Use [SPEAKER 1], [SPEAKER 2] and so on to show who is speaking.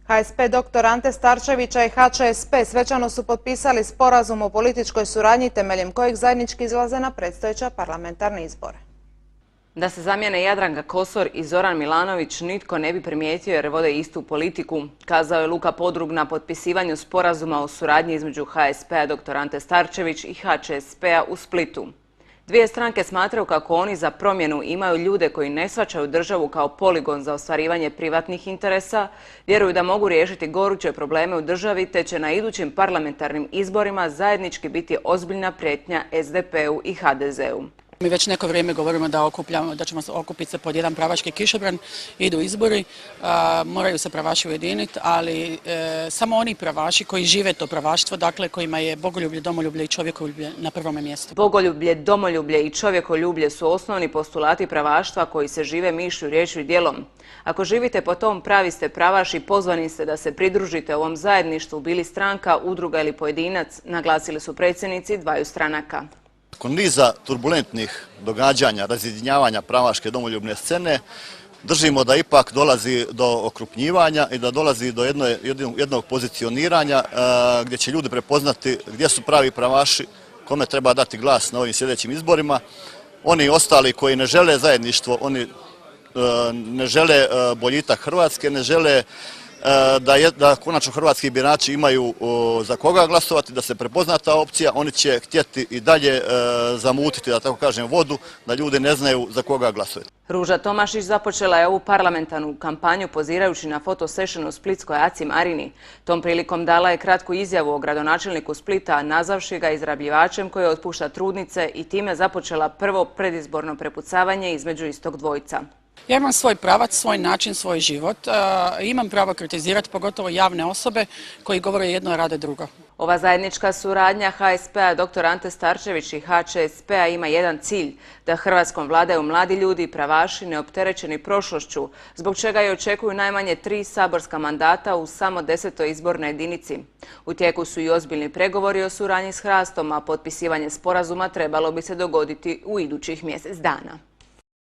[SPEAKER 1] HSP dr. Ante Starčevića i HČSP svečano su potpisali sporazum o političkoj suradnji temeljem kojeg zajednički izlaze na predstojeće parlamentarne izbore.
[SPEAKER 2] Da se zamijene Jadranka Kosor i Zoran Milanović nitko ne bi primijetio jer vode istu politiku, kazao je Luka Podrug na potpisivanju sporazuma o suradnji između HSP-a dr. Ante Starčević i HČSP-a u Splitu. Dvije stranke smatraju kako oni za promjenu imaju ljude koji ne shvaćaju državu kao poligon za ostvarivanje privatnih interesa, vjeruju da mogu riješiti goruće probleme u državi te će na idućim parlamentarnim izborima zajednički biti ozbiljna prijetnja SDP-u i HDZ-u.
[SPEAKER 3] Mi već neko vrijeme govorimo da ćemo se okupiti se pod jedan pravaški kišobran, idu izbori, moraju se pravaši ujediniti, ali samo oni pravaši koji žive to pravaštvo, dakle kojima je bogoljublje, domoljublje i čovjekoljublje na prvome mjestu.
[SPEAKER 2] Bogoljublje, domoljublje i čovjekoljublje su osnovni postulati pravaštva koji se žive mišlju, riječju i djelom. Ako živite po tom, pravi ste pravaš i pozvani ste da se pridružite ovom zajedništvu, bili stranka, udruga ili pojedinac, naglasili su predsjednici dvaju stranaka.
[SPEAKER 4] Nakon niza turbulentnih događanja, razjedinjavanja pravaške domoljubne scene, držimo da ipak dolazi do okrupnjivanja i da dolazi do jednog pozicioniranja gdje će ljudi prepoznati gdje su pravi pravaši, kome treba dati glas na ovim sljedećim izborima. Oni ostali koji ne žele zajedništvo, oni ne žele boljitak Hrvatske, ne žele da konačno hrvatski birači imaju za koga glasovati, da se prepozna ta opcija, oni će htjeti i dalje zamutiti, da tako kažem, vodu, da ljudi ne znaju za koga glasovati.
[SPEAKER 2] Ruža Tomašić započela je ovu parlamentarnu kampanju pozirajući na fotosešenu u splitskoj Aci Marini. Tom prilikom dala je kratku izjavu o gradonačelniku Splita, nazavši ga izrabljivačem koji otpušta trudnice i time započela prvo predizborno prepucavanje između istog dvojca.
[SPEAKER 3] Ja imam svoj pravac, svoj način, svoj život. Imam pravo kritizirati, pogotovo javne osobe koji govore jedno, a rade drugo.
[SPEAKER 2] Ova zajednička suradnja HSP-a dr. Ante Starčević i HČSP-a ima jedan cilj, da Hrvatskom vladaju mladi ljudi i pravaši neopterećeni prošlošću, zbog čega i očekuju najmanje 3 saborska mandata u samo 10. izbornoj jedinici. U tijeku su i ozbiljni pregovori o suradnji s Hrastom, a potpisivanje sporazuma trebalo bi se dogoditi u idućih mjesec dana.